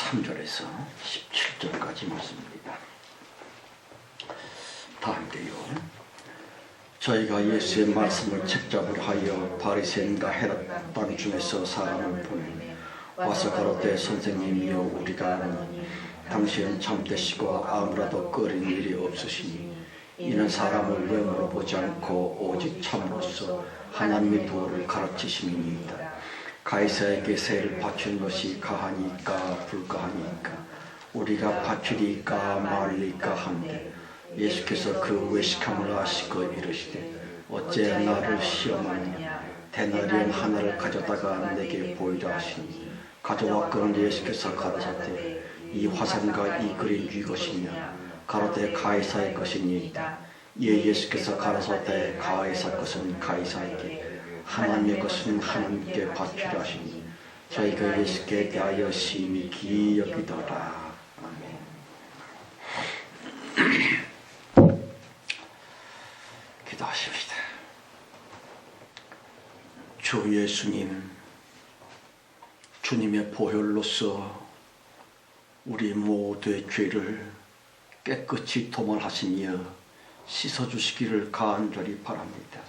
3절에서 17절까지 말씀입니다. 다 함께요. 저희가 예수의 말씀을 책잡으려 하여 바리새인과 헤롯 땅 중에서 사람을 보내 와서 가로되 선생님이여 우리가 아노니 당신은 참되시고 아무라도 꺼린 일이 없으시니 이는 사람을 외모로 보지 않고 오직 참으로써 하나님의 도를 가르치심이니이다. 가이사에게 세를 바치는 것이 가하니까 불가하니까 우리가 바치리까 말리까 한데 예수께서 그 외식함을 아시고 이르시되 어째 나를 시험하느냐 데나리온 하나를 가져다가 내게 보이라 하시니 가져왔거늘 예수께서 가라사대 이 화상과 이 글이 네 것이냐 가로되 가이사의 것이니 이에 예수께서 가라사대 가이사 것은 가이사에게 하나님의 것은 하나님께 바치라 하시니 저희가 예수께 대하여 심히 기이 여기더라. 아멘. 기도하십시다. 주 예수님, 주님의 보혈로서 우리 모두의 죄를 깨끗이 도말하시며 씻어주시기를 간절히 바랍니다.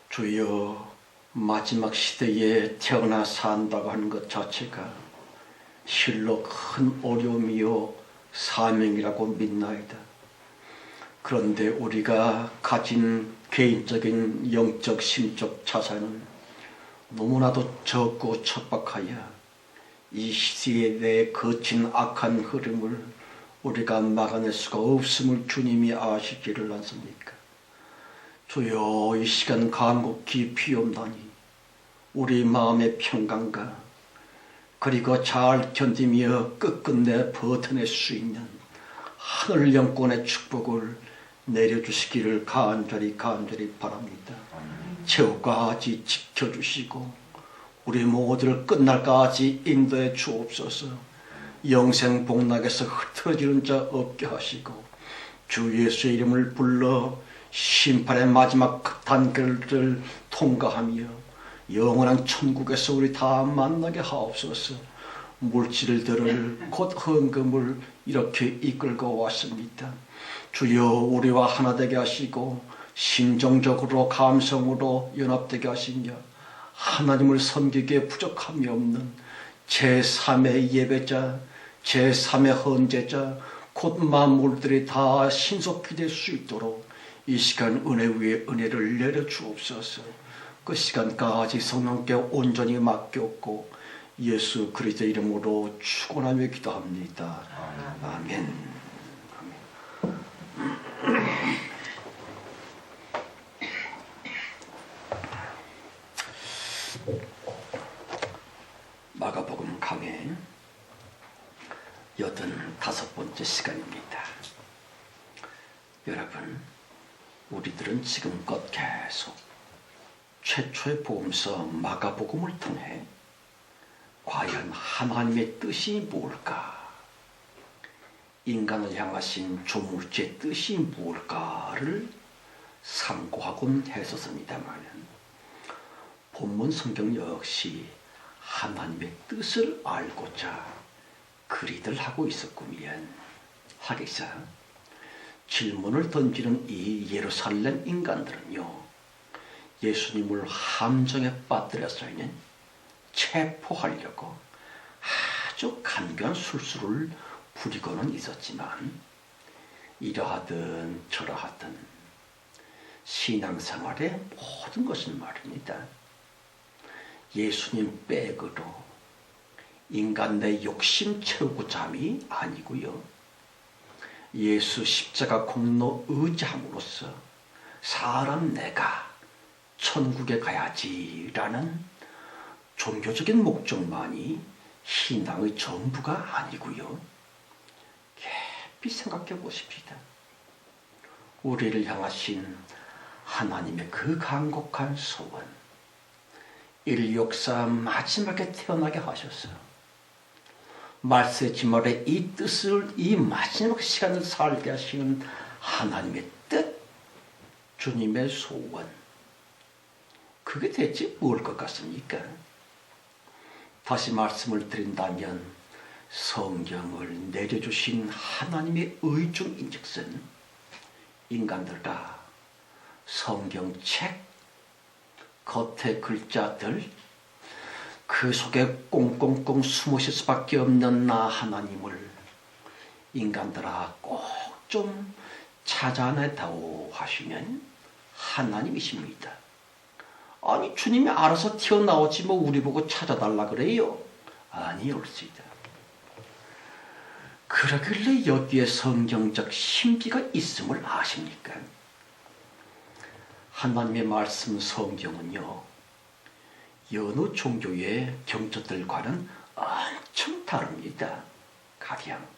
주여, 마지막 시대에 태어나 산다고 하는 것 자체가 실로 큰 어려움이요 사명이라고 믿나이다. 그런데 우리가 가진 개인적인 영적 심적 자산은 너무나도 적고 척박하여 이 시대에 거친 악한 흐름을 우리가 막아낼 수가 없음을 주님이 아시기를 않습니까? 주여, 이 시간 간곡히 비옵나니 우리 마음의 평강과 그리고 잘 견디며 끝끝내 버텨낼 수 있는 하늘 영권의 축복을 내려주시기를 간절히 바랍니다. 최후까지 지켜주시고 우리 모두를 끝날까지 인도해 주옵소서. 영생 복락에서 흐트러지는 자 없게 하시고 주 예수의 이름을 불러 심판의 마지막 단계를 통과하며 영원한 천국에서 우리 다 만나게 하옵소서. 물질들을 곧 헌금을 이렇게 이끌고 왔습니다. 주여, 우리와 하나 되게 하시고 심정적으로 감성으로 연합되게 하시며 하나님을 섬기기에 부족함이 없는 제3의 예배자, 제3의 헌제자, 곧 만물들이 다 신속히 될 수 있도록 이 시간 은혜 위에 은혜를 내려주옵소서. 그 시간까지 성령께 온전히 맡겼고 예수 그리스도 이름으로 축원하며 기도합니다. 아멘. 마가복음 강의 85번째 시간입니다. 여러분, 우리들은 지금껏 계속 최초의 복음서 마가복음을 통해 과연 하나님의 뜻이 뭘까? 인간을 향하신 조물주의 뜻이 뭘까를 상고하곤 했었습니다만 본문 성경 역시 하나님의 뜻을 알고자 그리들 하고 있었구면 하겠어. 질문을 던지는 이 예루살렘 인간들은요, 예수님을 함정에 빠뜨려서는 체포하려고 아주 간교한 술수를 부리고는 있었지만 이러하든 저러하든 신앙생활의 모든 것은 말입니다. 예수님 백으로 인간 내 욕심 채우고자 함이 아니고요. 예수 십자가 공로 의지함으로써 사람 내가 천국에 가야지라는 종교적인 목적만이 신앙의 전부가 아니고요. 깊이 생각해 보십시다. 우리를 향하신 하나님의 그 간곡한 소원, 인류 역사 마지막에 태어나게 하셨어요. 말세 지말의 이 뜻을 이 마지막 시간을 살게 하시는 하나님의 뜻, 주님의 소원, 그게 대체 뭘 것 같습니까? 다시 말씀을 드린다면 성경을 내려주신 하나님의 의중인즉슨 인간들과 성경책 겉의 글자들 그 속에 꽁꽁꽁 숨으실 수밖에 없는 나 하나님을 인간들아 꼭 좀 찾아내다오 하시면 하나님이십니다. 아니 주님이 알아서 튀어나오지 뭐 우리 보고 찾아달라 그래요? 아니올지다. 그러길래 여기에 성경적 신비가 있음을 아십니까? 하나님의 말씀 성경은요, 여느 종교의 경전들과는 엄청 다릅니다. 가령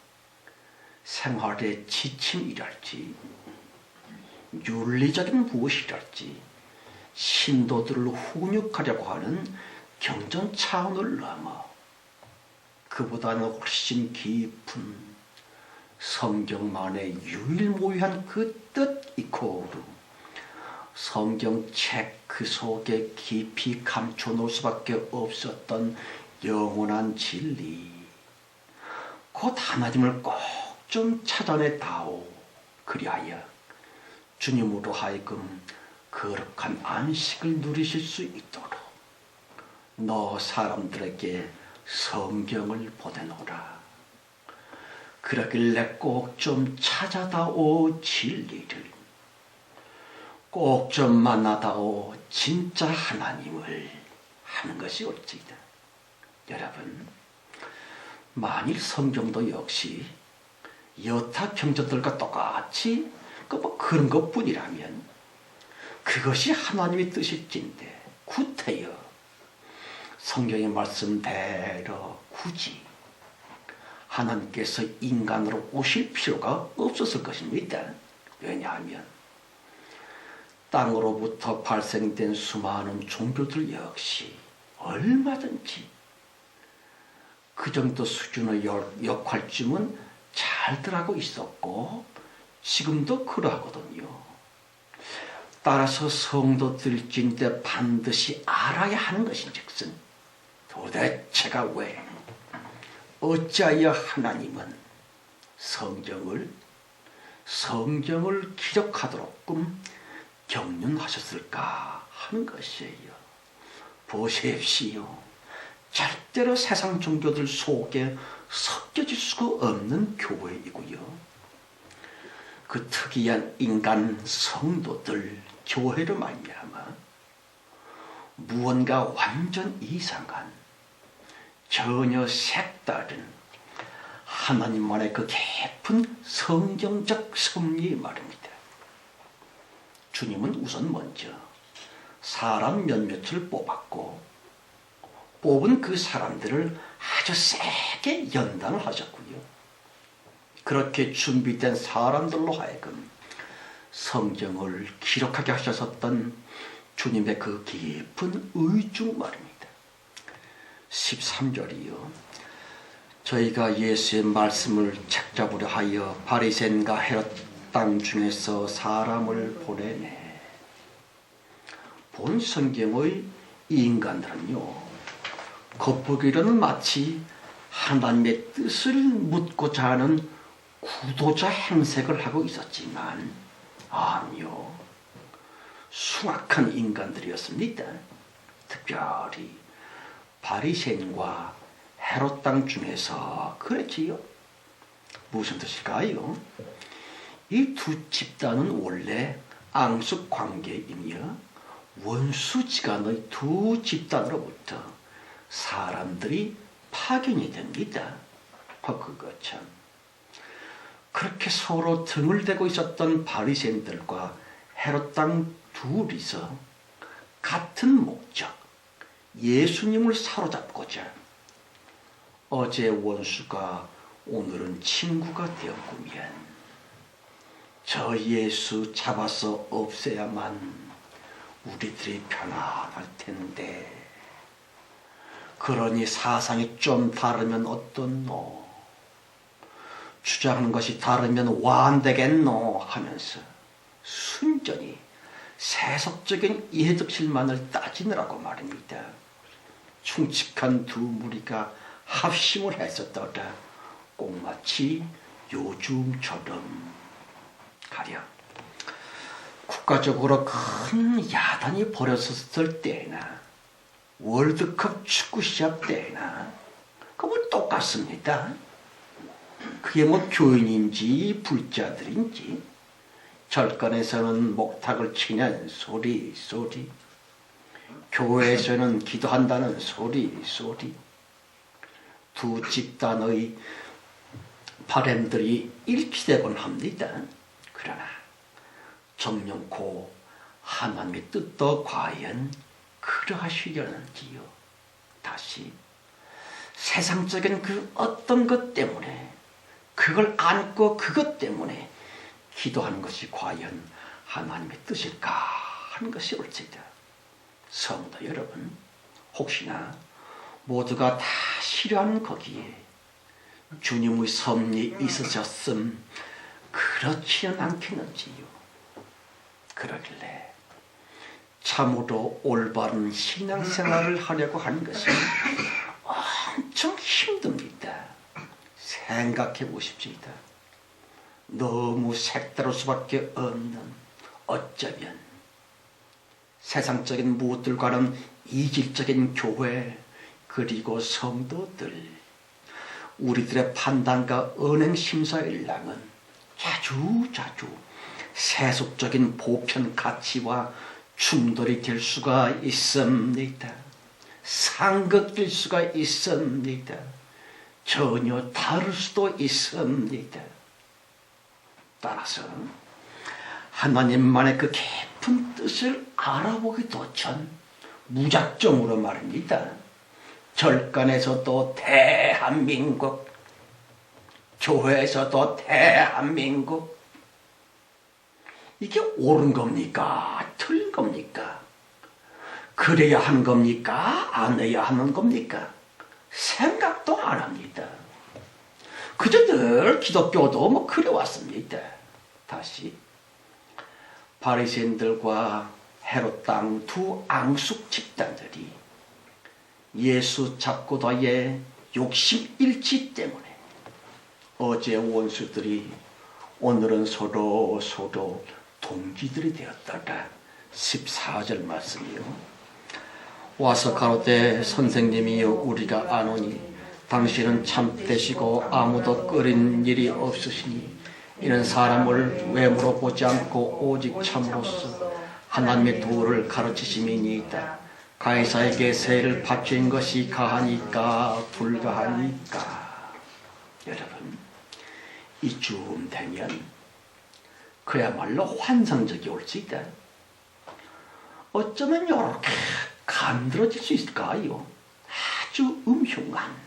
생활의 지침이랄지 윤리적인 무엇이랄지 신도들을 훈육하려고 하는 경전 차원을 넘어 그보다는 훨씬 깊은 성경만의 유일무이한 그 뜻 이코르 성경책 그 속에 깊이 감춰놓을 수밖에 없었던 영원한 진리 곧 하나님을 꼭 좀 찾아내다오. 그리하여 주님으로 하여금 거룩한 안식을 누리실 수 있도록 너 사람들에게 성경을 보내노라. 그러길래 꼭 좀 찾아다오 진리를 꼭 좀 만나다오 진짜 하나님을 하는 것이 옳지다. 여러분, 만일 성경도 역시 여타 경전들과 똑같이 그런 것뿐이라면 그것이 하나님의 뜻일진데 구태여 성경의 말씀대로 굳이 하나님께서 인간으로 오실 필요가 없었을 것입니다. 왜냐하면 땅으로부터 발생된 수많은 종교들 역시 얼마든지 그 정도 수준의 역할쯤은 잘들 하고 있었고 지금도 그러하거든요. 따라서 성도들일진데 반드시 알아야 하는 것인즉슨 도대체가 왜 어찌하여 하나님은 성경을 기록하도록끔 경륜하셨을까 하는 것이에요. 보십시오. 절대로 세상 종교들 속에 섞여질 수가 없는 교회이고요. 그 특이한 인간 성도들 교회로 말미암아 무언가 완전 이상한 전혀 색다른 하나님만의 그 깊은 성경적 섭리 말입니다. 주님은 우선 먼저 사람 몇몇을 뽑았고 뽑은 그 사람들을 아주 세게 연단을 하셨고요. 그렇게 준비된 사람들로 하여금 성경을 기록하게 하셨었던 주님의 그 깊은 의중 말입니다. 13절이요. 저희가 예수의 말씀을 책잡으려 하여 바리새인과 헤롯 땅 중에서 사람을 보내네. 본 성경의 인간들은요, 겉보기로는 마치 하나님의 뜻을 묻고자 하는 구도자 행색을 하고 있었지만 아니요, 숭악한 인간들이었습니다. 특별히 바리새인과 헤롯 땅 중에서 그랬지요. 무슨 뜻일까요? 이 두 집단은 원래 앙숙 관계이며 원수지간의 두 집단으로부터 사람들이 파견이 됩니다. 그거 참. 그렇게 서로 등을 대고 있었던 바리새인들과 헤롯 땅 둘이서 같은 목적, 예수님을 사로잡고자 어제 원수가 오늘은 친구가 되었구면 저 예수 잡아서 없애야만 우리들이 편안할 텐데 그러니 사상이 좀 다르면 어떻노? 주장하는 것이 다르면 완되겠노? 하면서 순전히 세속적인 이해득실만을 따지느라고 말입니다. 충직한 두 무리가 합심을 했었더라. 꼭 마치 요즘처럼. 가령 국가적으로 큰 야단이 벌어졌을 때나 월드컵 축구 시합 때나 그건 똑같습니다. 그게 뭐 교인인지 불자들인지 절간에서는 목탁을 치는 소리 교회에서는 기도한다는 소리 두 집단의 바램들이 일치되곤 합니다. 그러나 정령코 하나님의 뜻도 과연 그러하시려는지요. 다시 세상적인 그 어떤 것 때문에 그걸 안고 그것 때문에 기도하는 것이 과연 하나님의 뜻일까 하는 것이 옳지다. 성도 여러분, 혹시나 모두가 다 싫어하는 거기에 주님의 섭리 있으셨음 그렇지는 않겠는지요. 그러길래 참으로 올바른 신앙생활을 하려고 하는 것은 엄청 힘듭니다. 생각해 보십시다. 너무 색다를 수밖에 없는, 어쩌면 세상적인 무엇들과는 이질적인 교회 그리고 성도들, 우리들의 판단과 언행심사일랑은 자주 세속적인 보편 가치와 충돌이 될 수가 있습니다. 상극될 수가 있습니다. 전혀 다를 수도 있습니다. 따라서 하나님만의 그 깊은 뜻을 알아보기도 전 무작정으로 말입니다. 절간에서도 대한민국, 교회에서도 대한민국, 이게 옳은 겁니까? 틀린 겁니까? 그래야 하는 겁니까? 안 해야 하는 겁니까? 생각도 안 합니다. 그저 늘 기독교도 뭐 그래왔습니다. 다시 바리새인들과 헤롯 땅 두 앙숙 집단들이 예수 잡고다의 욕심 일치 때문에 어제 원수들이 오늘은 서로 동기들이 되었다가 14절 말씀이요. 와서 가로되 선생님이여 우리가 아노니 당신은 참되시고 아무도 끓인 일이 없으시니 이는 사람을 외모로 보지 않고 오직 참으로써 하나님의 도를 가르치심이니이다. 가이사에게 세를 바친 것이 가하니까 불가하니까. 여러분, 이쯤 되면 그야말로 환상적이 올지다. 어쩌면 이렇게 간들어질 수 있을까요? 아주 음흉한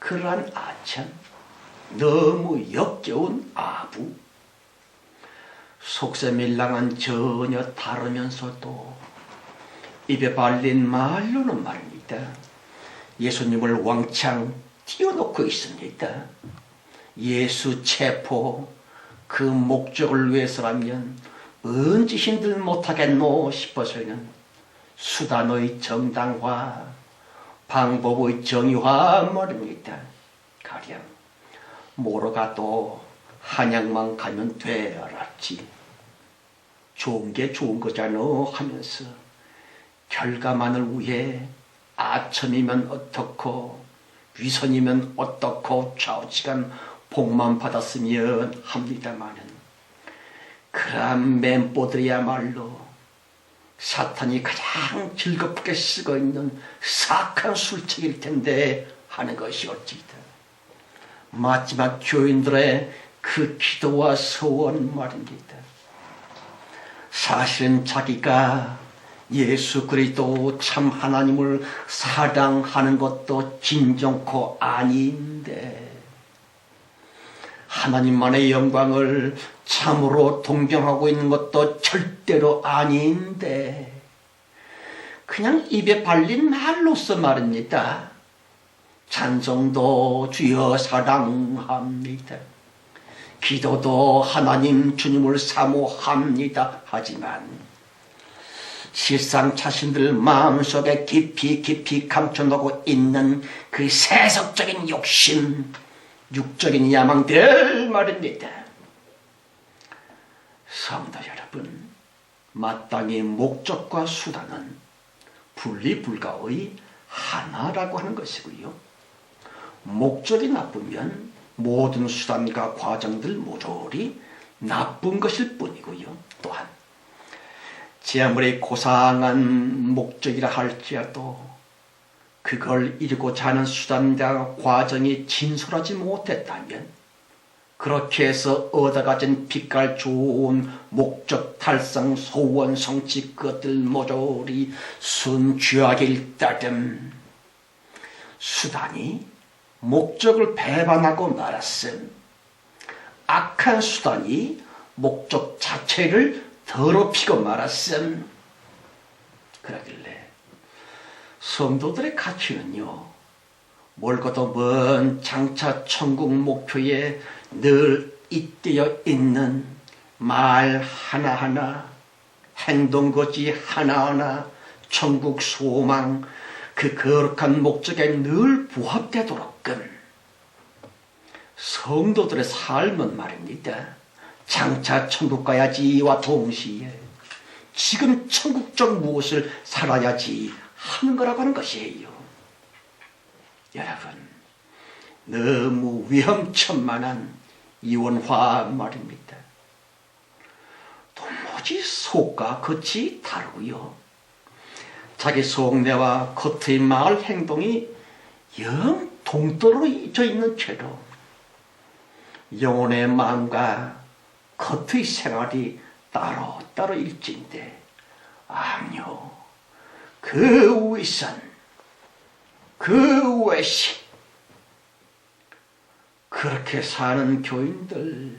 그러한 아참, 너무 역겨운 아부, 속셈일랑은 전혀 다르면서도 입에 발린 말로는 말입니다. 예수님을 왕창 띄워놓고 있습니다. 예수 체포, 그 목적을 위해서라면 언제 힘들 못하겠노 싶어서는 수단의 정당화, 방법의 정의화 말입니다. 가령 모로가도 한약만 가면 되었지. 좋은 게 좋은 거잖아 하면서 결과만을 위해 아첨이면 어떻고 위선이면 어떻고 좌우지간 복만 받았으면 합니다마는 그런 멤버들이야말로 사탄이 가장 즐겁게 쓰고 있는 사악한 술책일 텐데 하는 것이 어찌다. 마지막 교인들의 그 기도와 소원 말입니다. 사실은 자기가 예수 그리스도 참 하나님을 사랑하는 것도 진정코 아닌데 하나님만의 영광을 참으로 동경하고 있는 것도 절대로 아닌데 그냥 입에 발린 말로써 말입니다. 찬송도 주여 사랑합니다. 기도도 하나님 주님을 사모합니다. 하지만 실상 자신들 마음속에 깊이 감춰놓고 있는 그 세속적인 욕심, 육적인 야망들 말입니다. 성도 여러분, 마땅히 목적과 수단은 분리불가의 하나라고 하는 것이고요. 목적이 나쁘면 모든 수단과 과정들 모조리 나쁜 것일 뿐이고요. 또한 제 아무리 고상한 목적이라 할지라도 그걸 이루고자 하는 수단과 과정이 진솔하지 못했다면 그렇게 해서 얻어가진 빛깔 좋은 목적 달성 소원 성취 것들 모조리 순죄악일 따름 수단이 목적을 배반하고 말았음, 악한 수단이 목적 자체를 더럽히고 말았음. 그러길래 성도들의 가치는요, 멀고도 먼 장차 천국 목표에 늘 잇대어 있는 말 하나하나, 행동거지 하나하나, 천국 소망, 그 거룩한 목적에 늘 부합되도록끔 성도들의 삶은 말입니다. 장차 천국 가야지와 동시에 지금 천국적 무엇을 살아야지 하는 거라고 하는 것이에요. 여러분, 너무 위험천만한 이원화 말입니다. 도무지 속과 겉이 다르고요. 자기 속내와 겉의 말 행동이 영 동떨어져 있는 채로 영혼의 마음과 겉의 생활이 따로따로 일진데, 아니요, 그 위선, 그 외식, 그렇게 사는 교인들,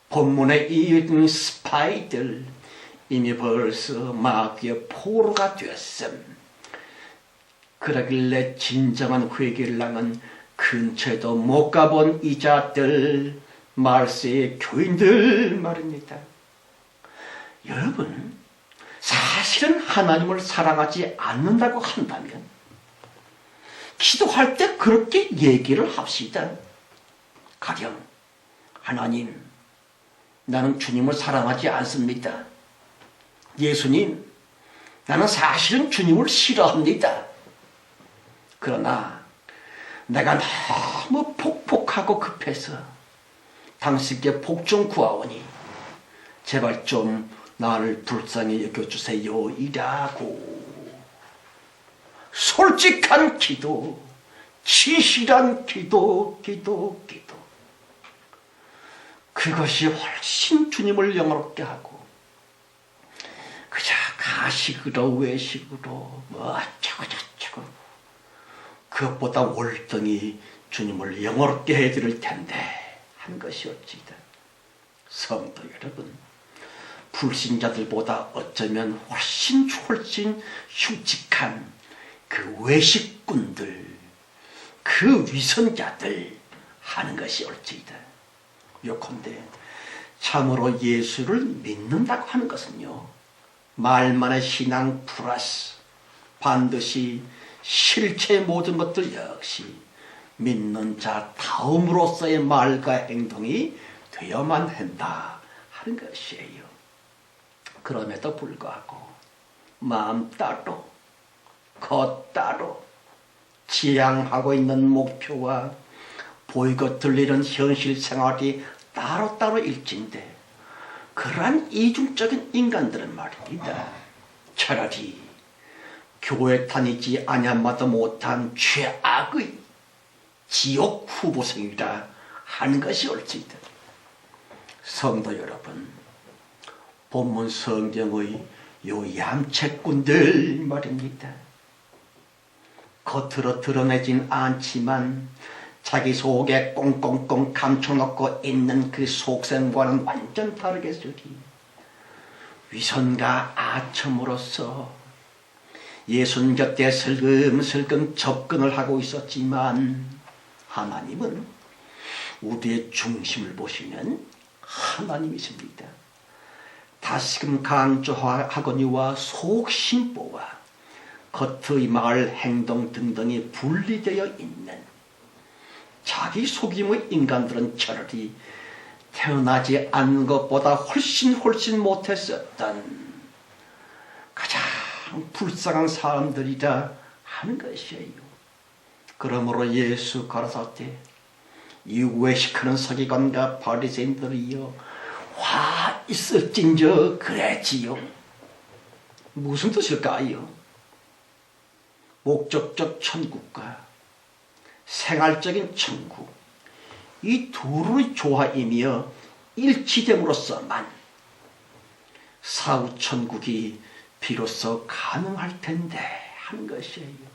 본문에 이은 스파이들 이미 벌써 마귀의 포로가 되었음. 그러길래 진정한 회개를 향한 근처에도 못 가본 이자들, 말세의 교인들 말입니다. 여러분, 사실은 하나님을 사랑하지 않는다고 한다면 기도할 때 그렇게 얘기를 합시다. 가령, 하나님, 나는 주님을 사랑하지 않습니다. 예수님, 나는 사실은 주님을 싫어합니다. 그러나 내가 너무 폭복하고 급해서 당신께 복 좀 구하오니 제발 좀 나를 불쌍히 여겨주세요 이라고 솔직한 기도, 진실한 기도. 그것이 훨씬 주님을 영화롭게 하고, 그저 가식으로 외식으로 뭐 어쩌고 그것보다 월등히 주님을 영화롭게 해드릴 텐데 한 것이었지다. 성도 여러분, 불신자들보다 어쩌면 훨씬 흉측한 그 외식꾼들, 그 위선자들 하는 것이 옳지이다. 요컨대 참으로 예수를 믿는다고 하는 것은요, 말만의 신앙 플러스 반드시 실체의 모든 것들 역시 믿는 자 다음으로서의 말과 행동이 되어만 한다 하는 것이에요. 그럼에도 불구하고 마음 따로 겉 따로 지향하고 있는 목표와 보이고 들리는 현실 생활이 따로따로 일진데, 그러한 이중적인 인간들은 말입니다, 차라리 교회 다니지 아니함마도 못한 죄악의 지옥 후보생이라 하는 것이 옳지이다. 성도 여러분, 본문 성경의 요 얌체꾼들 말입니다, 겉으로 드러내진 않지만 자기 속에 꽁꽁꽁 감춰놓고 있는 그 속셈과는 완전 다르겠으리 위선과 아첨으로서 예수님 곁에 슬금슬금 접근을 하고 있었지만, 하나님은 우리의 중심을 보시면 하나님이십니다. 다시금 강조하거니와 속심보와 겉의 말, 행동 등등이 분리되어 있는 자기 속임의 인간들은 차라리 태어나지 않은 것보다 훨씬 못했었던 가장 불쌍한 사람들이라 하는 것이에요. 그러므로 예수 가라사대 이 외식하는 서기관과 바리새인들이여 화 있을진저 그랬지요. 무슨 뜻일까요? 목적적 천국과 생활적인 천국 이 둘의 조화이며 일치됨으로써만 사후천국이 비로소 가능할 텐데 하는 것이에요.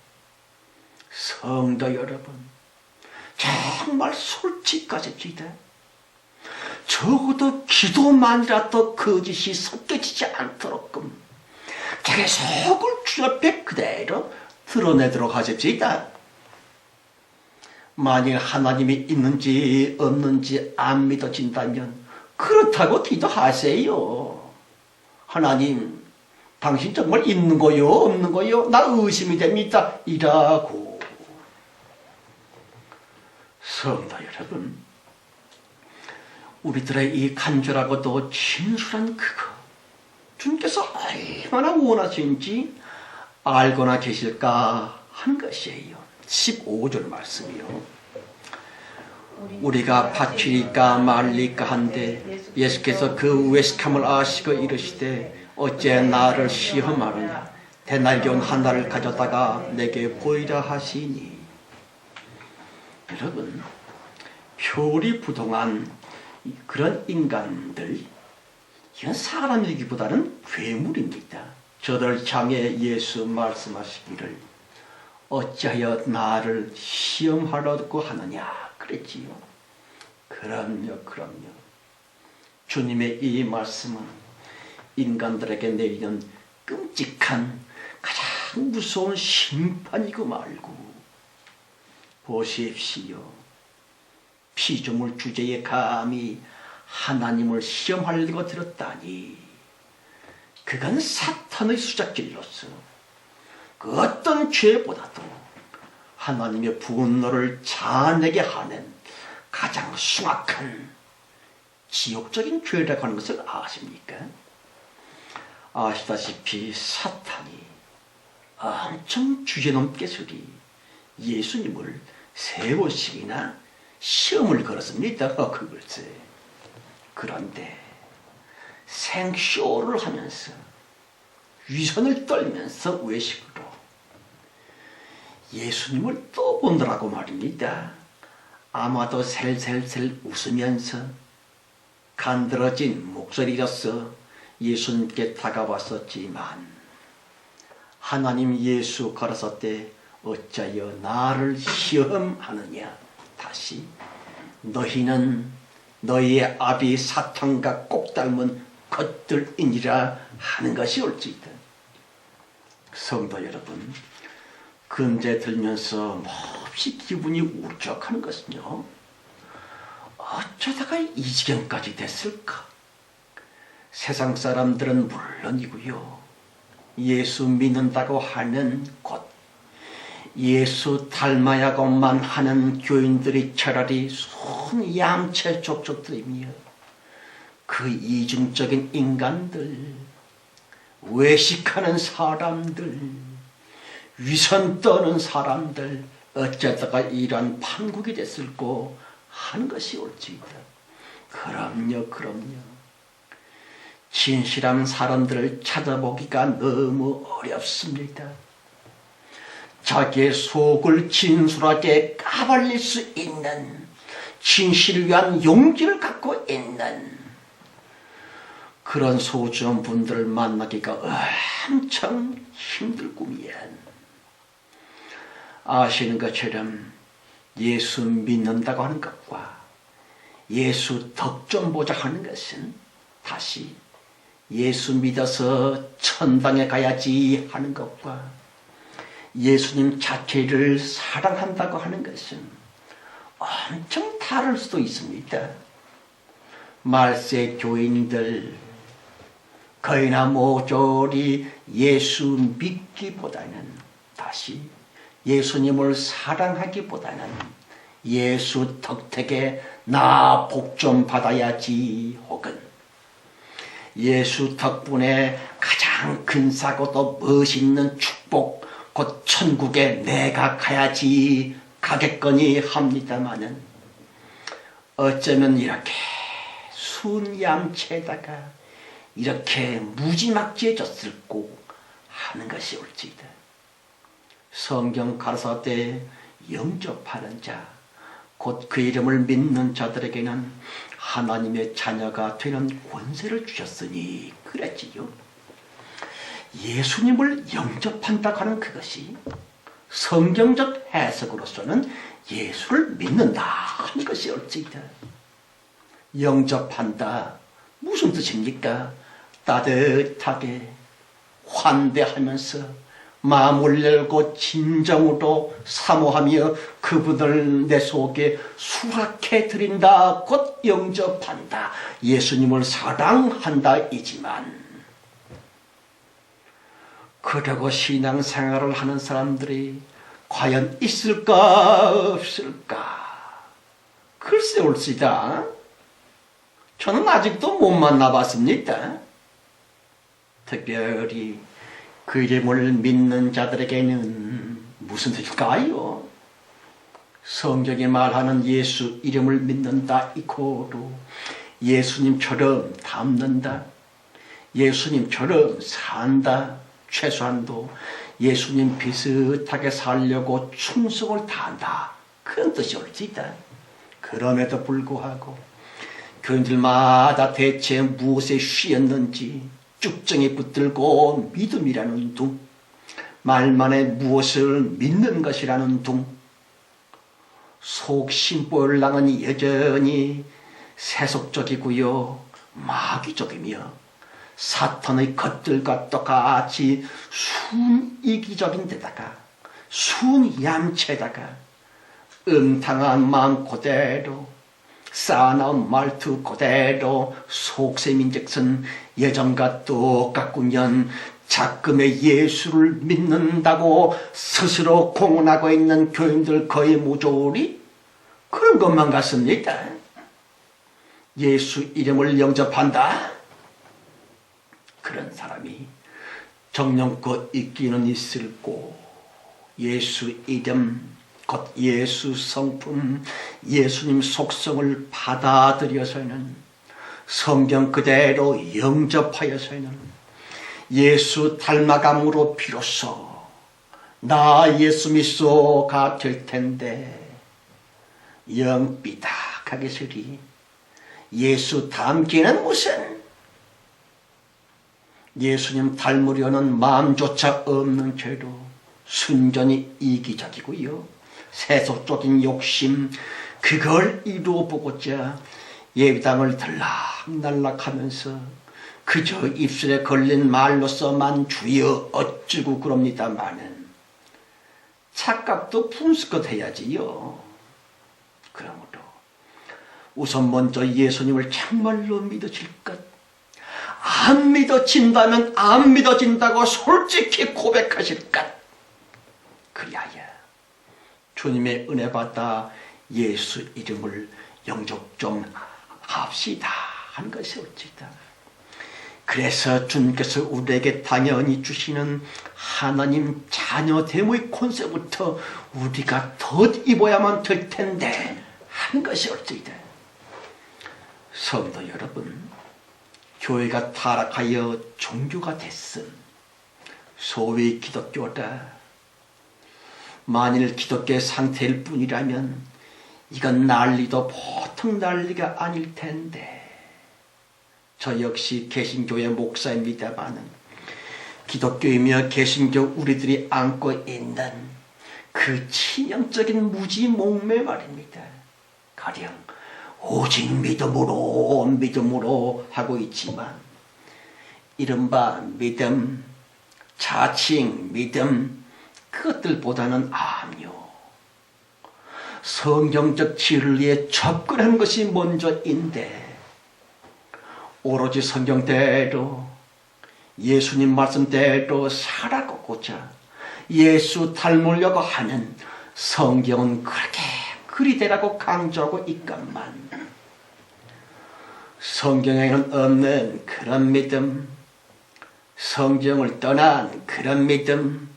성도 여러분, 정말 솔직하십시다. 적어도 기도만이라도 거짓이 섞여지지 않도록끔 자기 속을 주 앞에 그대로 드러내도록 하십시다. 만일 하나님이 있는지 없는지 안 믿어진다면 그렇다고 기도하세요. 하나님, 당신 정말 있는 거요 없는 거요? 나 의심이 됩니다. 이라고. 성도 여러분, 우리들의 이 간절하고도 진솔한 그거 주님께서 얼마나 원하시는지 알거나 계실까 하는 것이에요. 15절 말씀이요. 우리가 바치리까 말리까 한데 예수께서 그 외식함을 아시고 이르시되 어째 나를 시험하느냐 대날개온 하나를 가져다가 내게 보이라 하시니. 여러분, 표리부동한 그런 인간들, 이건 사람이기보다는 괴물입니다. 저들 향해 예수 말씀하시기를 어찌하여 나를 시험하려고 하느냐 그랬지요. 그럼요. 주님의 이 말씀은 인간들에게 내리는 끔찍한 가장 무서운 심판이고 말고. 보십시오. 피조물 주제에 감히 하나님을 시험하려고 들었다니 그건 사탄의 수작질로서 그 어떤 죄보다도 하나님의 분노를 자아내게 하는 가장 숭악한 지옥적인 죄라고 하는 것을 아십니까? 아시다시피 사탄이 엄청 주제넘게 소리 예수님을 3번씩이나 시험을 걸었습니다. 그걸세. 그런데 생쇼를 하면서 위선을 떨면서 외식으로 예수님을 떠보느라고 말입니다. 아마도 셀셀셀 웃으면서 간드러진 목소리로서 예수님께 다가왔었지만 하나님 예수 가라사대 어찌하여 나를 시험하느냐. 다시 너희는 너희의 아비 사탄과 꼭 닮은 것들이니라 하는 것이 옳지이다. 성도 여러분, 금제 들면서 몹시 기분이 울적하는 것은요, 어쩌다가 이 지경까지 됐을까? 세상 사람들은 물론이고요, 예수 믿는다고 하는 곳, 예수 닮아야고만 하는 교인들이 차라리 손 양채 족족들이며 그 이중적인 인간들, 외식하는 사람들, 위선 떠는 사람들, 어쩌다가 이러한 판국이 됐을꼬 하는 것이 옳지이다. 그럼요. 진실한 사람들을 찾아보기가 너무 어렵습니다. 자기의 속을 진솔하게 까발릴 수 있는 진실을 위한 용기를 갖고 있는 그런 소중한 분들을 만나기가 엄청 힘들구미엔 아시는 것처럼 예수 믿는다고 하는 것과 예수 덕 좀 보자 하는 것은 다시 예수 믿어서 천당에 가야지 하는 것과 예수님 자체를 사랑한다고 하는 것은 엄청 다를 수도 있습니다. 말세 교인들, 거의나 모조리 예수 믿기보다는, 다시 예수님을 사랑하기보다는 예수 덕택에 나 복 좀 받아야지, 혹은 예수 덕분에 가장 근사하고도 멋있는 축복, 곧 천국에 내가 가야지 가겠거니 합니다마는, 어쩌면 이렇게 순양체에다가 이렇게 무지막지해졌을고 하는 것이 올지이다. 성경 가라사대 영접하는 자, 곧 그 이름을 믿는 자들에게는 하나님의 자녀가 되는 권세를 주셨으니 그랬지요. 예수님을 영접한다고 하는 그것이 성경적 해석으로서는 예수를 믿는다 하는 것이 옳지이다. 영접한다, 무슨 뜻입니까? 따뜻하게 환대하면서 마음을 열고 진정으로 사모하며 그분을 내 속에 수락해 드린다, 곧 영접한다, 예수님을 사랑한다 이지만, 그러고 신앙생활을 하는 사람들이 과연 있을까 없을까? 글쎄 올시다. 저는 아직도 못 만나봤습니다. 특별히 그 이름을 믿는 자들에게는 무슨 뜻일까요? 성경이 말하는 예수 이름을 믿는다 이코로 예수님처럼 닮는다, 예수님처럼 산다, 최소한도 예수님 비슷하게 살려고 충성을 다한다, 그런 뜻이 올지다. 그럼에도 불구하고 교인들마다 대체 무엇에 쉬었는지 쭉정이 붙들고 믿음이라는 둥, 말만에 무엇을 믿는 것이라는 둥, 속심보일랑은 여전히 세속적이고요, 마귀적이며 사탄의 것들과 똑같이 순이기적인 데다가 순얌체에다가 음탕한 마음 그대로, 싸나운 말투 그대로 속셈인즉슨 예전과 똑같군요. 작금의 예수를 믿는다고 스스로 공언하고 있는 교인들 거의 모조리 그런 것만 같습니다. 예수 이름을 영접한다, 그런 사람이 정령껏 있기는 있을고, 예수 이름 곧 예수 성품, 예수님 속성을 받아들여서는, 성경 그대로 영접하여서는 예수 닮아감으로 비로소 나 예수 믿소가 될 텐데, 영 삐딱하게 서리 예수 닮기는 무슨, 예수님 닮으려는 마음조차 없는 죄로 순전히 이기적이고요, 세속적인 욕심, 그걸 이루어보고자 예배당을 들락날락하면서 그저 입술에 걸린 말로서만 주여 어쩌고 그럽니다마는 착각도 분수껏 해야지요. 그러므로 우선 먼저 예수님을 정말로 믿어질 것, 안 믿어진다면 안 믿어진다고 솔직히 고백하실 것, 그리하여 주님의 은혜 받아 예수 이름을 영접 좀 합시다 하는 것이 옳지다. 그래서 주님께서 우리에게 당연히 주시는 하나님 자녀됨의 권세부터 우리가 덧입어야만 될 텐데 하는 것이 옳지다. 성도 여러분, 교회가 타락하여 종교가 됐음, 소위 기독교다. 만일 기독교의 상태일 뿐이라면 이건 난리도 보통 난리가 아닐 텐데, 저 역시 개신교의 목사입니다마는 기독교이며 개신교 우리들이 안고 있는 그 치명적인 무지 목매 말입니다. 가령 오직 믿음으로 하고 있지만, 이른바 믿음, 자칭 믿음, 그것들보다는 암요, 성경적 진리에 접근하는 것이 먼저인데, 오로지 성경대로 예수님 말씀대로 살아가고자 예수 닮으려고 하는 성경은 그렇게 그리 되라고 강조하고 있건만 성경에는 없는 그런 믿음, 성경을 떠난 그런 믿음,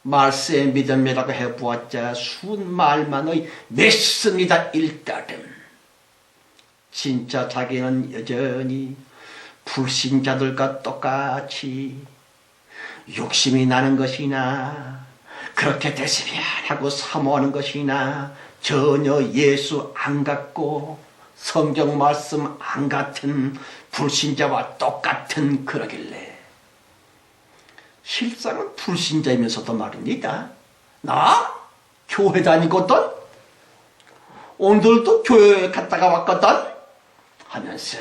말세의 믿음이라고 해보았자 순 말만의 믿습니다 일따름. 진짜 자기는 여전히 불신자들과 똑같이 욕심이 나는 것이나 그렇게 됐으면 하고 사모하는 것이나 전혀 예수 안 갖고 성경 말씀 안 같은 불신자와 똑같은 그러길래 실상은 불신자이면서도 말입니다. 나 교회 다니거든? 오늘도 교회에 갔다가 왔거든? 하면서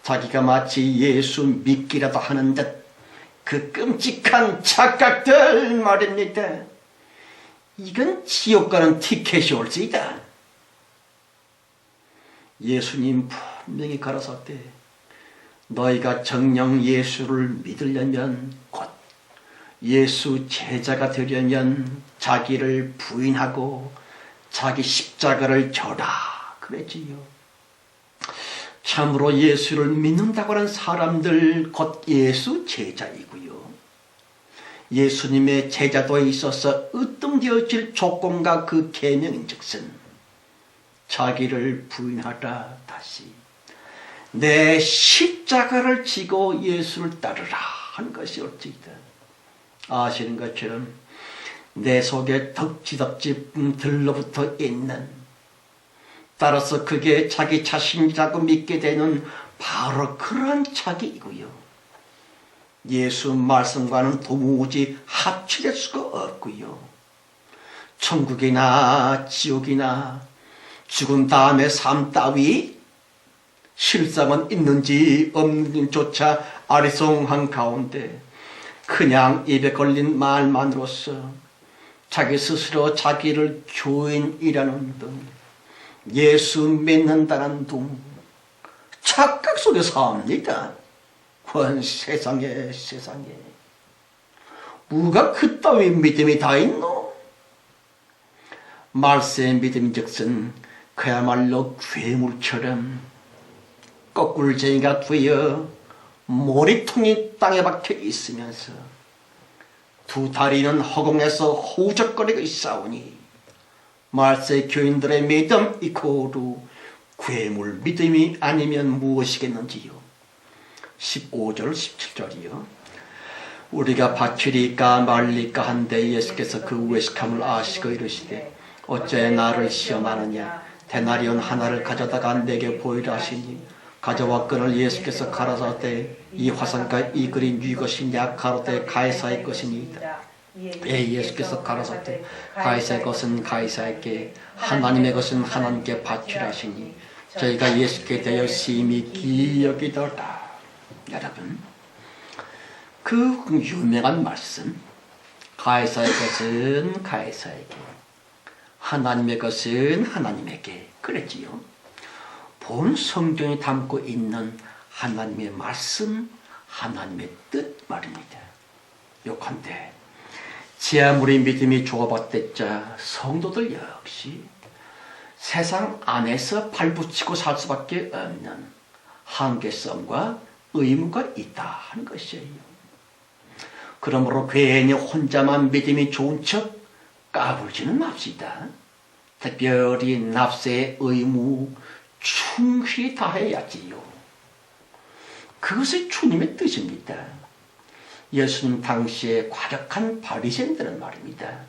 자기가 마치 예수 믿기라도 하는 듯 그 끔찍한 착각들 말입니다. 이건 지옥 가는 티켓이 올지이다. 예수님 분명히 가라사대 너희가 정녕 예수를 믿으려면 곧 예수 제자가 되려면 자기를 부인하고 자기 십자가를 져라 그랬지요. 참으로 예수를 믿는다고 하는 사람들 곧 예수 제자이고요. 예수님의 제자도에 있어서 으뜸되어질 조건과 그 계명인즉슨 자기를 부인하라 다시 내 십자가를 지고 예수를 따르라 한 것이 옳지이다. 아시는 것처럼 내 속에 덕지덕지 들러붙어 있는 따라서 그게 자기 자신이라고 믿게 되는 바로 그런 자기이고요. 예수 말씀과는 도무지 합치될 수가 없고요. 천국이나 지옥이나 죽은 다음의 삶 따위 실상은 있는지 없는지조차 아리송한 가운데 그냥 입에 걸린 말만으로서 자기 스스로 자기를 교인이라는 등 예수 믿는다는 둥 착각 속에 삽니다. 권 세상에 뭐가 그따위 믿음이 다 있노? 말세의 믿음인즉슨 그야말로 괴물처럼 거꿀쟁이가 되어 머리통이 땅에 박혀 있으면서 두 다리는 허공에서 호적거리고 있사오니 말세 교인들의 믿음 이코르 괴물 믿음이 아니면 무엇이겠는지요. 15절 17절이요. 우리가 바치리까 말리까 한데 예수께서 그 외식함을 아시고 이르시되 어째 나를 시험하느냐 데나리온 하나를 가져다가 내게 보이라 하시니 가져왔거늘 예수께서 가라사대 이 화상과 이 그림 누이 것이냐 가로되 가이사의 것이니이다. 예수께서 가라사대 가이사의 것은 가이사에게 하나님의 것은 하나님께 바치라 하시니 저희가 예수께 대하여 심히 기여기더라. 여러분 그 유명한 말씀 가이사의 것은 가이사에게 하나님의 것은 하나님에게 그랬지요. 본 성경에 담고 있는 하나님의 말씀 하나님의 뜻 말입니다. 요컨대 제 아무리 믿음이 좁아봤댔자 성도들 역시 세상 안에서 발붙이고 살 수밖에 없는 한계성과 의무가 있다 하는 것이에요. 그러므로 괜히 혼자만 믿음이 좋은 척 까불지는 맙시다. 특별히 납세의 의무 충실히 다해야지요. 그것이 주님의 뜻입니다. 예수님 당시에 과격한 바리새인들은 말입니다.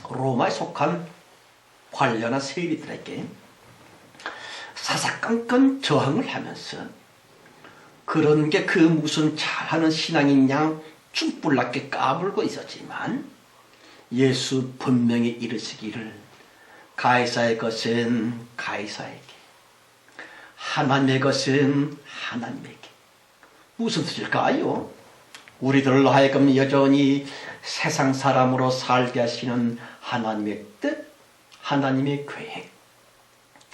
로마에 속한 관련한 세리들에게 사사건건 저항을 하면서 그런 게 그 무슨 잘하는 신앙인 쭈뿔나게 까불고 있었지만 예수 분명히 이르시기를 가이사의 것은 가이사에게 하나님의 것은 하나님에게. 무슨 뜻일까요? 우리들로 하여금 여전히 세상 사람으로 살게 하시는 하나님의 뜻, 하나님의 계획.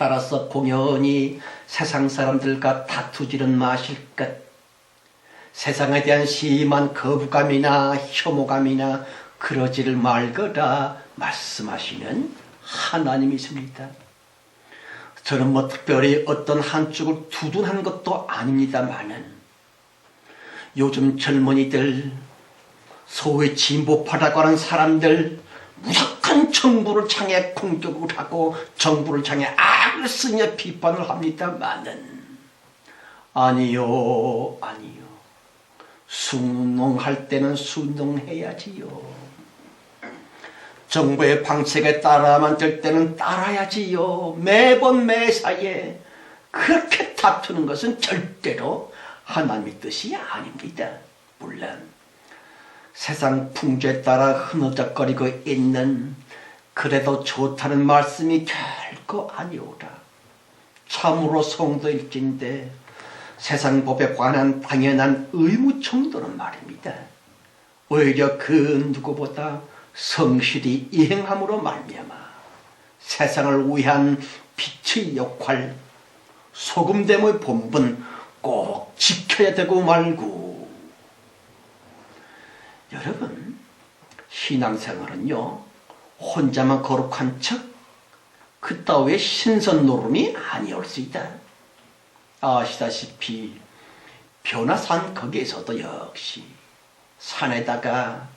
따라서 공연히 세상 사람들과 다투지는 마실 것. 세상에 대한 심한 거부감이나 혐오감이나 그러지를 말거라 말씀하시는 하나님이십니다. 저는 뭐 특별히 어떤 한쪽을 두둔한 것도 아닙니다마는 요즘 젊은이들, 소위 진보파라고 하는 사람들 무섭한 정부를 향해 공격을 하고 정부를 향해 악을 쓰며 비판을 합니다마는 아니요. 순응할 때는 순응해야지요. 정부의 방책에 따라만 될 때는 따라야지요. 매번 매사에 그렇게 다투는 것은 절대로 하나님의 뜻이 아닙니다. 물론 세상 풍조에 따라 흐느적거리고 있는 그래도 좋다는 말씀이 결코 아니오라. 참으로 성도일진데 세상 법에 관한 당연한 의무 정도는 말입니다. 오히려 그 누구보다 성실히 이행함으로 말미암아 세상을 위한 빛의 역할, 소금됨의 본분 꼭 지켜야 되고 말고. 여러분, 신앙생활은요 혼자만 거룩한 척 그따위의 신선 노름이 아니올 수 있다. 아시다시피 변화산 거기에서도 역시 산에다가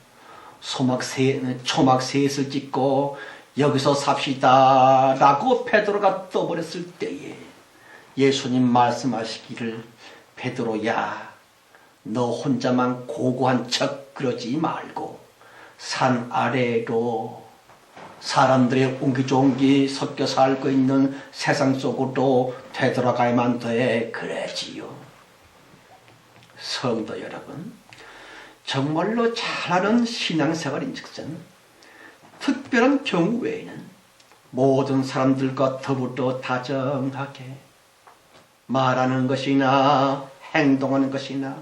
초막셋을 짓고 여기서 삽시다 라고 베드로가 떠버렸을 때에 예수님 말씀하시기를 베드로야 너 혼자만 고고한 척 그러지 말고 산 아래로 사람들이 옹기종기 섞여 살고 있는 세상 속으로 되돌아가야만 돼 그러지요. 성도 여러분, 정말로 잘하는 신앙생활인즉슨 특별한 경우 외에는 모든 사람들과 더불어 다정하게 말하는 것이나 행동하는 것이나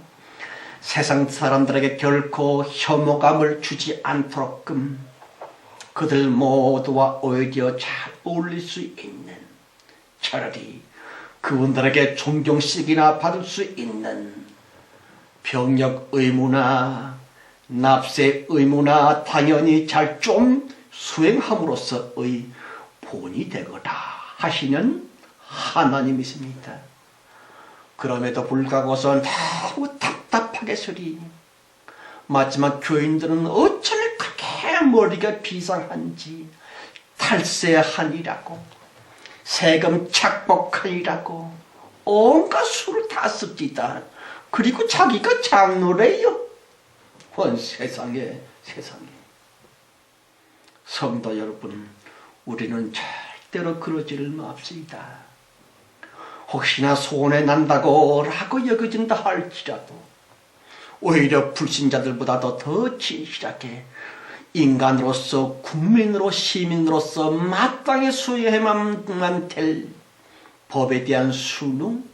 세상 사람들에게 결코 혐오감을 주지 않도록끔 그들 모두와 오히려 잘 어울릴 수 있는, 차라리 그분들에게 존경식이나 받을 수 있는 병역 의무나 납세 의무나 당연히 잘 좀 수행함으로써의 본이 되거라 하시는 하나님이십니다. 그럼에도 불구하고서 너무 답답하게 소리 마지막 교인들은 어쩜 그렇게 머리가 비상한지 탈세하니라고 세금 착복하니라고 온갖 수를 다 씁니다. 그리고 자기가 장로래요. 세상에. 성도 여러분, 우리는 절대로 그러지를 맙시다. 혹시나 손해 난다고 라고 여겨진다 할지라도 오히려 불신자들보다도 더 진실하게 인간으로서 국민으로 시민으로서 마땅히 수행해야만 될 법에 대한 순응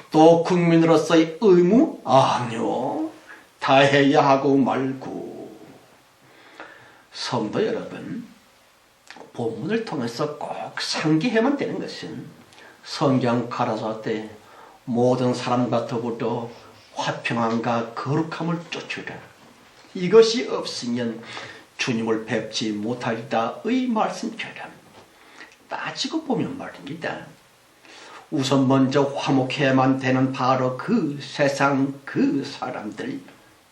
또 국민으로서의 의무 아니요 다 해야 하고 말고. 성도 여러분, 본문을 통해서 꼭 상기해야만 되는 것은 성경 가라사대 모든 사람과 더불어 화평함과 거룩함을 쫓으라. 이것이 없으면 주님을 뵙지 못하리다의 말씀처럼 따지고 보면 말입니다. 우선 먼저 화목해야만 되는 바로 그 세상 그 사람들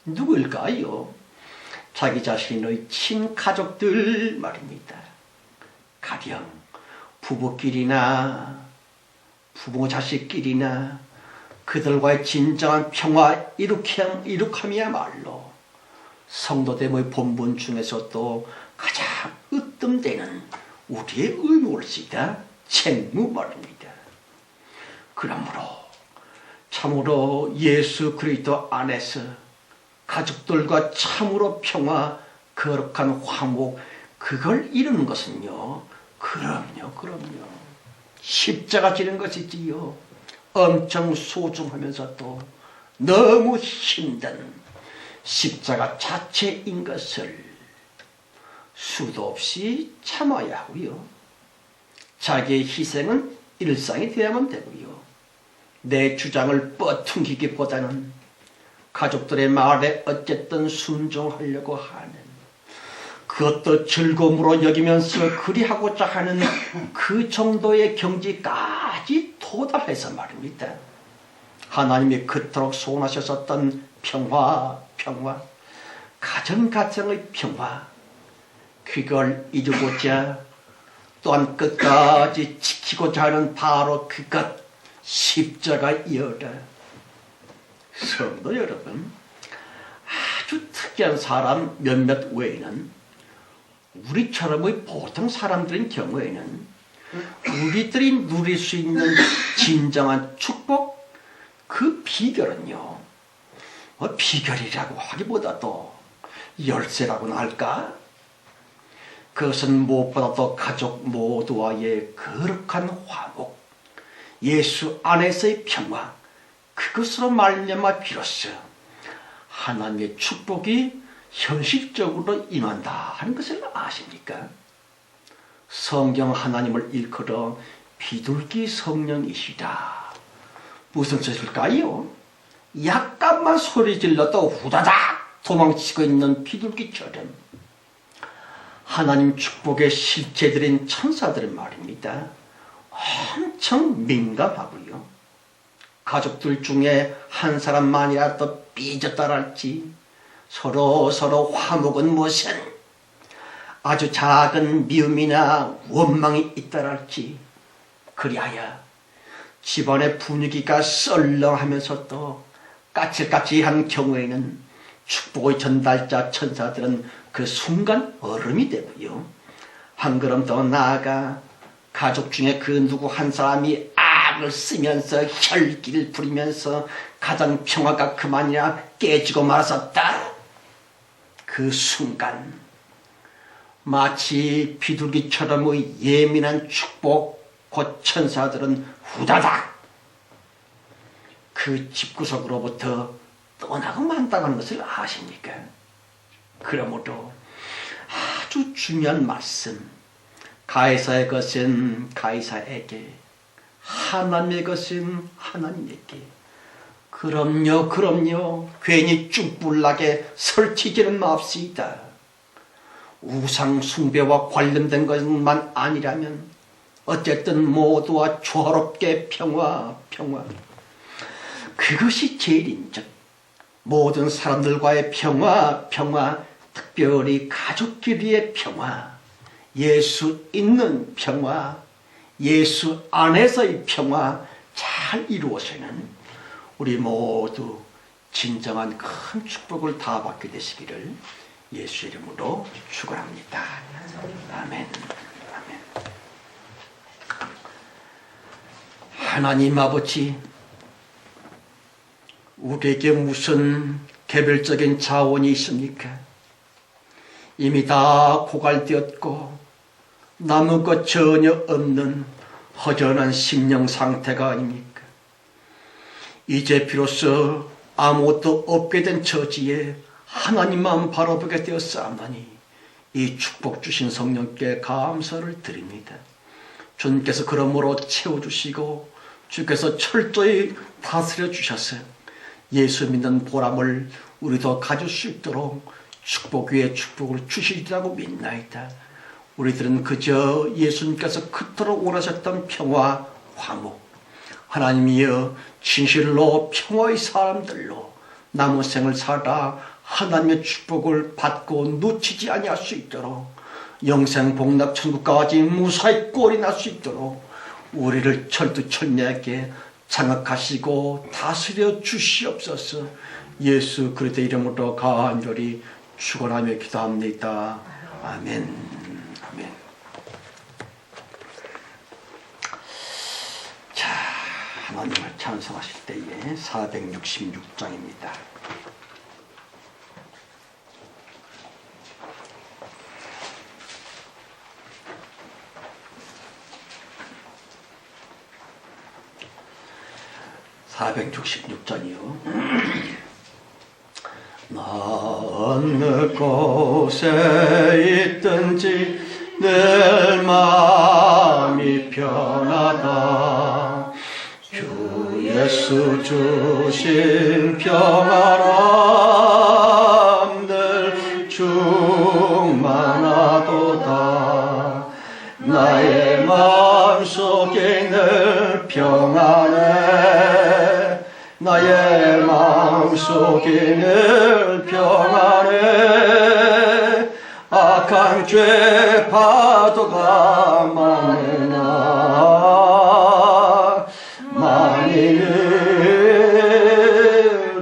누구일까요? 자기 자신의 친가족들 말입니다. 가령 부부끼리나 부모 자식끼리나 그들과의 진정한 평화 이룩함이야말로 성도됨의 본분 중에서도 가장 으뜸되는 우리의 의무일시다 책무 말입니다. 그러므로 참으로 예수 그리스도 안에서 가족들과 참으로 평화 거룩한 화목 그걸 이루는 것은요 그럼요 십자가 지는 것이지요 엄청 소중하면서도 너무 힘든 십자가 자체인 것을 수도 없이 참아야 하고요. 자기의 희생은 일상이 되어야만 되고요. 내 주장을 뻗퉁기기보다는 가족들의 말에 어쨌든 순종하려고 하는, 그것도 즐거움으로 여기면서 그리하고자 하는 그 정도의 경지까지 도달해서 말입니다. 하나님이 그토록 소원하셨었던 평화, 가정의 평화, 그걸 이루고자 또한 끝까지 지키고자 하는 바로 그것, 십자가이어라. 성도 여러분, 아주 특이한 사람 몇몇 외에는, 우리처럼의 보통 사람들인 경우에는 우리들이 누릴 수 있는 진정한 축복, 그 비결은요, 비결이라고 하기보다도 열쇠라고나 할까? 그것은 무엇보다도 가족 모두와의 거룩한 화목, 예수 안에서의 평화, 그것으로 말미암아 비로소 하나님의 축복이 현실적으로 임한다 하는 것을 아십니까? 성경 하나님을 일컬어 비둘기 성령이시다. 무슨 뜻일까요? 약간만 소리 질러도 후다닥 도망치고 있는 비둘기처럼 하나님 축복의 실체들인 천사들은 말입니다, 엄청 민감하고요. 가족들 중에 한 사람만이라도 삐졌다랄지, 서로 화목은 무슨 아주 작은 미움이나 원망이 있다랄지, 그리하여 집안의 분위기가 썰렁하면서도 까칠까칠한 경우에는 축복의 전달자 천사들은 그 순간 얼음이 되고요. 한 걸음 더 나아가 가족 중에 그 누구 한 사람이 악을 쓰면서 혈기를 부리면서 가정 평화가 그만이나 깨지고 말았었다. 그 순간 마치 비둘기처럼의 예민한 축복, 곧 천사들은 후다닥 그 집구석으로부터 떠나고 만다는 것을 아십니까? 그러므로 아주 중요한 말씀, 가이사의 것은 가이사에게, 하나님의 것은 하나님에게. 그럼요. 괜히 쭈뿔나게 설치지는 맙시다. 우상 숭배와 관련된 것만 아니라면 어쨌든 모두와 조화롭게 평화. 그것이 제일 인적. 모든 사람들과의 평화, 특별히 가족끼리의 평화, 예수 있는 평화, 예수 안에서의 평화 잘 이루어지는 우리 모두 진정한 큰 축복을 다 받게 되시기를 예수 이름으로 축원합니다. 아멘. 하나님 아버지, 우리에게 무슨 개별적인 자원이 있습니까? 이미 다 고갈되었고 남은 것 전혀 없는 허전한 심령 상태가 아닙니까? 이제 비로소 아무것도 없게 된 처지에 하나님만 바라보게 되었사오나니 이 축복 주신 성령께 감사를 드립니다. 주님께서 그러므로 채워주시고 주께서 철저히 다스려 주셔서 예수 믿는 보람을 우리도 가질 수 있도록 축복 위에 축복을 주시리라고 믿나이다. 우리들은 그저 예수님께서 그토록 원하셨던 평화, 화목, 하나님이여 진실로 평화의 사람들로 남은 생을 살아 하나님의 축복을 받고 놓치지 아니할 수 있도록 영생 복락 천국까지 무사히 꼴이 날 수 있도록 우리를 철두철미하게 장악하시고 다스려 주시옵소서. 예수 그리스도의 이름으로 간절히 축원하며 기도합니다. 아멘. 자, 하나님을 찬송하실 때에 466장입니다. (466장이요) 나 어느 곳에 있든지 늘 마음이 예수 주신 평안함 늘 충만하도다. 나의 마음속에 늘 평안해. 나의 마음속에 늘 평안해. 악한 죄 파도가 많으나 많이 늘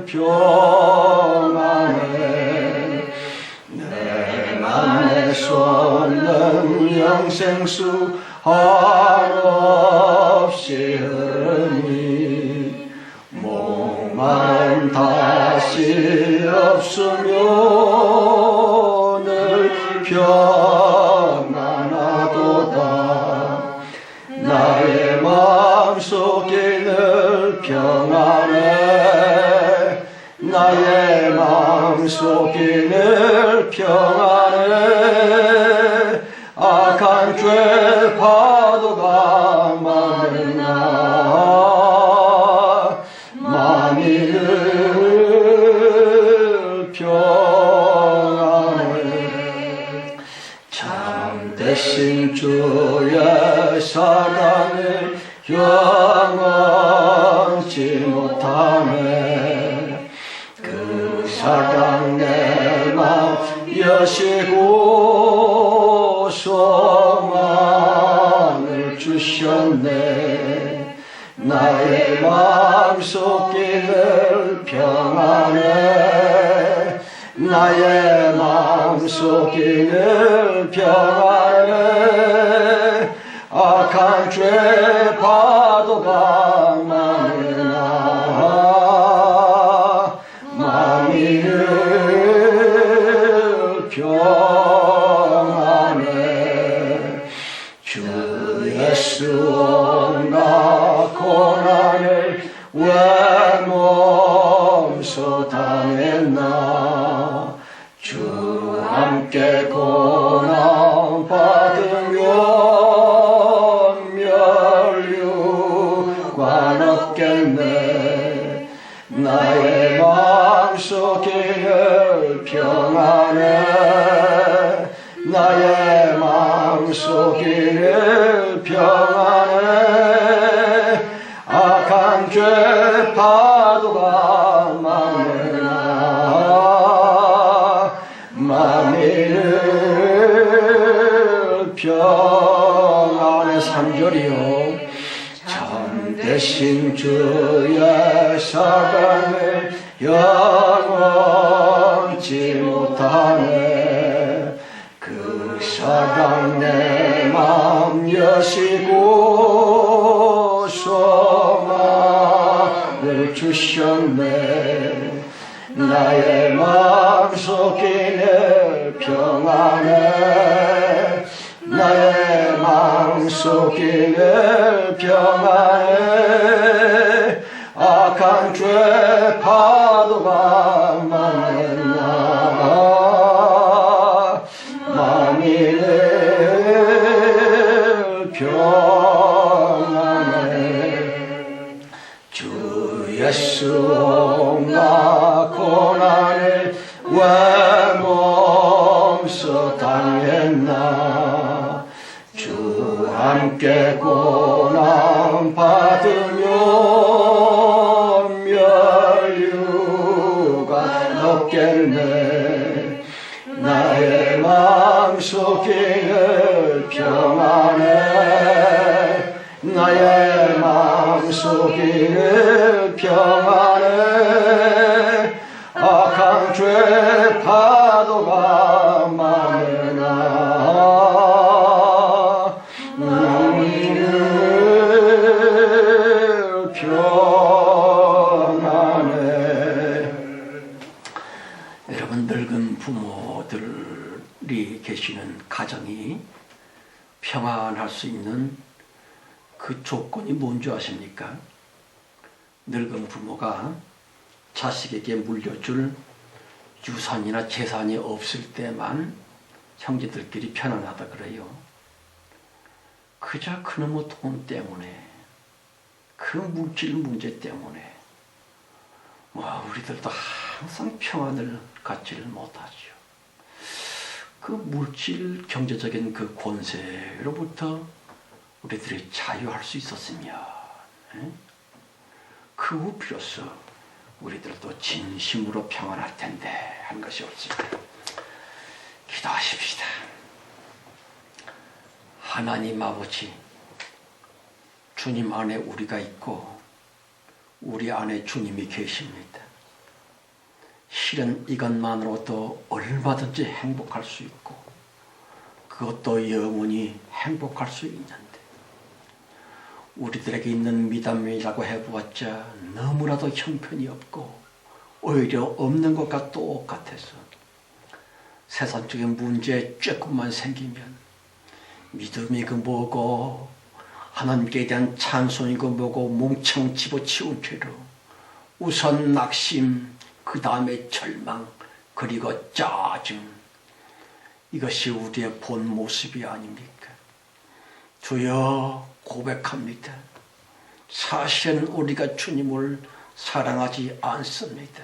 평안해. 내 맘에 쏟는 영생수 한없이 흐르니 목마름 다시 없으며 늘 평안하도다. 나의 마음속에 늘 평안해. 나의 마음속에 늘 평안해. 악한 죄 파도가 많으나 많이 늘 평안해. 참되신 주의 사랑을 영원치 못하네. 그 사랑 내 맘 여시고 소망을 주셨네. 나의 마음속에 늘 평안해. 나의 마음속에 늘 평안해. 악한 죄 파도가 많으나 많이 늘 평안해. 주 예수 온갖 고난을 왜 몸소 당했나. 주 함께 고난 받으면 멸류관 없겠네. 나의 마음속에 늘 평안해. 나의 마음속에 늘 평안해. 악한 죄 파도가 많으나 많이 늘 평안해. 3절이요. 참되신 주의 사랑을 영원치 못하네. 그 사랑 내 맘 여시고 소망을 주셨네. 나의 마음속에 늘 평안해. 나의 마음속에 늘 평안해. 악한 죄 파도가 많으나 많이 늘 평안해. 주 예수 온갖 고난을 왜 몸소 당했나. 주 함께 고난 받으면 멸류관 없겠네. 나의 마음속에 늘 평안해. 나의 마음속에 늘 평안해. 악한 죄 파도가 많으나 많이 늘 평안해. 여러분, 늙은 부모들이 계시는 가정이 평안할 수 있는 그 조건이 뭔지 아십니까? 늙은 부모가 자식에게 물려줄 유산이나 재산이 없을 때만 형제들끼리 편안하다 그래요. 그저 그놈의 돈 때문에, 그 물질 문제 때문에 우리들도 항상 평안을 갖지를 못하죠. 그 물질 경제적인 그 권세로부터 우리들이 자유할 수 있었으면 그 후 비로소 우리들도 진심으로 평안할 텐데 한 것이 옳습니다. 기도하십시다. 하나님 아버지, 주님 안에 우리가 있고 우리 안에 주님이 계십니다. 실은 이것만으로도 얼마든지 행복할 수 있고 그것도 영원히 행복할 수 있는데 우리들에게 있는 믿음이라고 해보았자 너무나도 형편이 없고 오히려 없는 것과 똑같아서 세상적인 문제에 조금만 생기면 믿음이 그 뭐고 하나님께 대한 찬송이 그 뭐고 몽창 집어치운 채로 우선 낙심, 그 다음에 절망, 그리고 짜증, 이것이 우리의 본 모습이 아닙니까? 주여 고백합니다. 사실은 우리가 주님을 사랑하지 않습니다.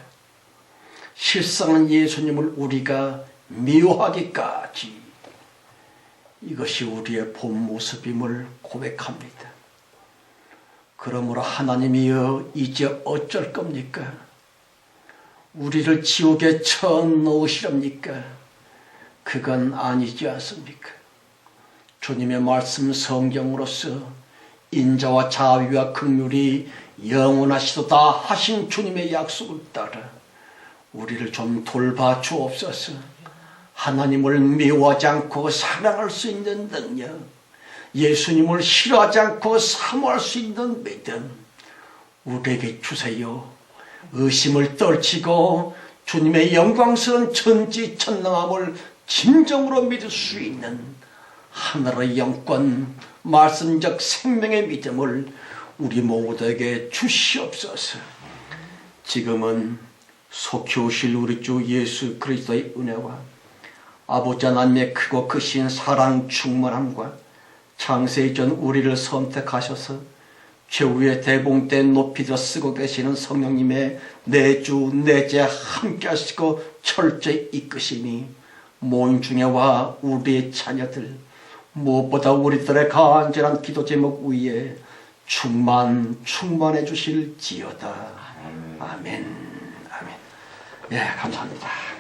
실상은 예수님을 우리가 미워하기까지 이것이 우리의 본 모습임을 고백합니다. 그러므로 하나님이여 이제 어쩔 겁니까? 우리를 지옥에 쳐넣으시렵니까? 그건 아니지 않습니까? 주님의 말씀 성경으로서 인자와 자비와 긍휼이 영원하시도다 하신 주님의 약속을 따라 우리를 좀 돌봐 주옵소서. 하나님을 미워하지 않고 사랑할 수 있는 능력, 예수님을 싫어하지 않고 사모할 수 있는 믿음 우리에게 주세요. 의심을 떨치고 주님의 영광스러운 전지전능함을 진정으로 믿을 수 있는 하늘의 영권, 말씀적 생명의 믿음을 우리 모두에게 주시옵소서. 지금은 속히 오실 우리 주 예수 그리스도의 은혜와 아버지 하나님의 크고 크신 사랑 충만함과 창세 이전 우리를 선택하셔서 최후의 대봉대 높이 들어 쓰고 계시는 성령님의 내주 내재 함께 하시고 철저히 이끄시니 모임 중에와 우리의 자녀들 무엇보다 우리들의 간절한 기도 제목 위에 충만해 주실지어다. 아멘. 아멘. 예, 감사합니다.